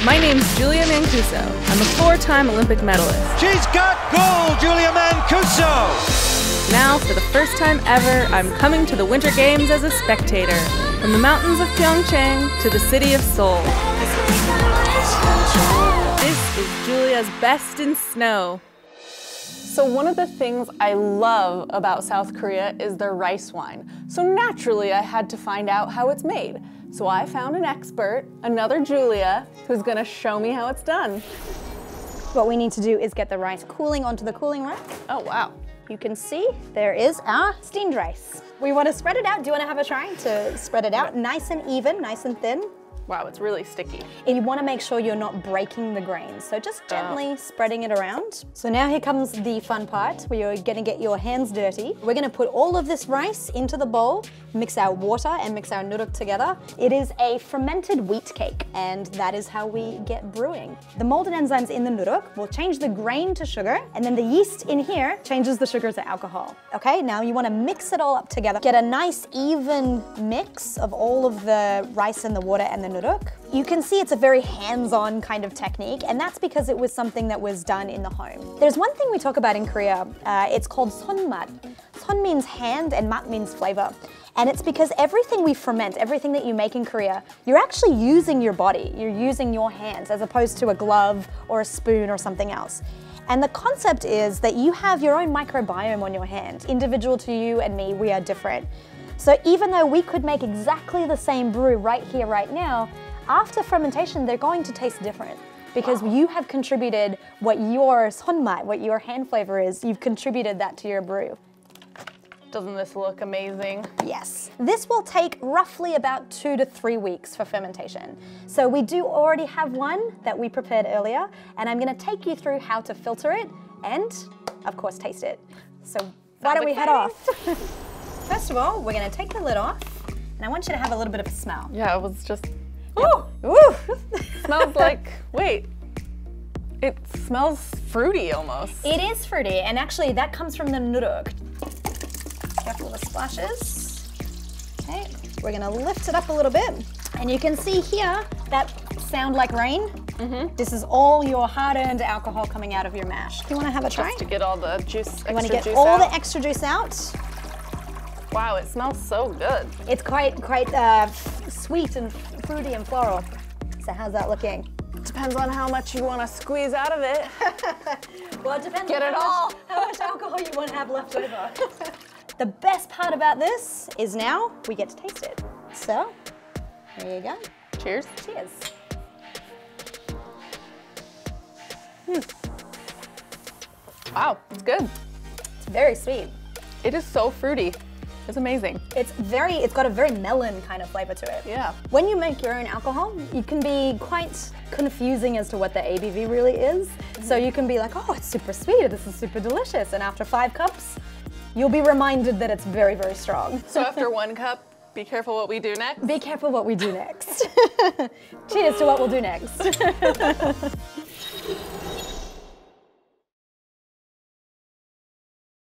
My name's Julia Mancuso. I'm a 4-time Olympic medalist. She's got gold, Julia Mancuso! Now, for the first time ever, I'm coming to the Winter Games as a spectator. From the mountains of Pyeongchang to the city of Seoul. This is Julia's best in snow. So one of the things I love about South Korea is their rice wine. So naturally, I had to find out how it's made. So I found an expert, another Julia, who's gonna show me how it's done. What we need to do is get the rice cooling onto the cooling rack. Oh, wow. You can see there is our steamed rice. We want to spread it out. Do you want to have a try to spread it out? Nice and even, nice and thin. Wow, it's really sticky. And you want to make sure you're not breaking the grains. So just gently spreading it around. So now here comes the fun part where you're going to get your hands dirty. We're going to put all of this rice into the bowl, mix our water and mix our noodle together. It is a fermented wheat cake, and that is how we get brewing. The molded enzymes in the noodle will change the grain to sugar, and then the yeast in here changes the sugar to alcohol. Okay, now you want to mix it all up together. Get a nice even mix of all of the rice and the water and the noodle. You can see it's a very hands-on kind of technique, and that's because it was something that was done in the home. There's one thing we talk about in Korea, it's called sonmat. Son means hand and mat means flavor. And it's because everything we ferment, everything that you make in Korea, you're actually using your body, you're using your hands as opposed to a glove or a spoon or something else. And the concept is that you have your own microbiome on your hand. Individual to you and me, we are different. So even though we could make exactly the same brew right here, right now, after fermentation, they're going to taste different because you have contributed what your sonmat, what your hand flavor is, you've contributed that to your brew. Doesn't this look amazing? Yes. This will take roughly about 2 to 3 weeks for fermentation. So we do already have one that we prepared earlier, and I'm gonna take you through how to filter it and, of course, taste it. So why don't we head off? First of all, we're gonna take the lid off, and I want you to have a little bit of a smell. Yeah, it was just, Ooh! Ooh! smells like, wait, it smells fruity almost. It is fruity, and actually that comes from the noodle. Careful with the splashes. Okay, we're gonna lift it up a little bit, and you can see here that sound like rain. This is all your hard-earned alcohol coming out of your mash. Do you wanna have a try? Just to get all the juice, You wanna get all the extra juice out. Wow, it smells so good. It's quite sweet and fruity and floral. So how's that looking? Depends on how much you want to squeeze out of it. Well, it depends Get on it all. how much alcohol you want to have left over. The best part about this is now we get to taste it. So, there you go. Cheers. Cheers. Wow, it's good. It's very sweet. It is so fruity. It's amazing. It's got a very melon kind of flavor to it. Yeah. When you make your own alcohol, you can be quite confusing as to what the ABV really is. So you can be like, oh, it's super sweet, this is super delicious. And after 5 cups, you'll be reminded that it's very, very strong. So after 1 cup, be careful what we do next. Be careful what we do next. Cheers to what we'll do next.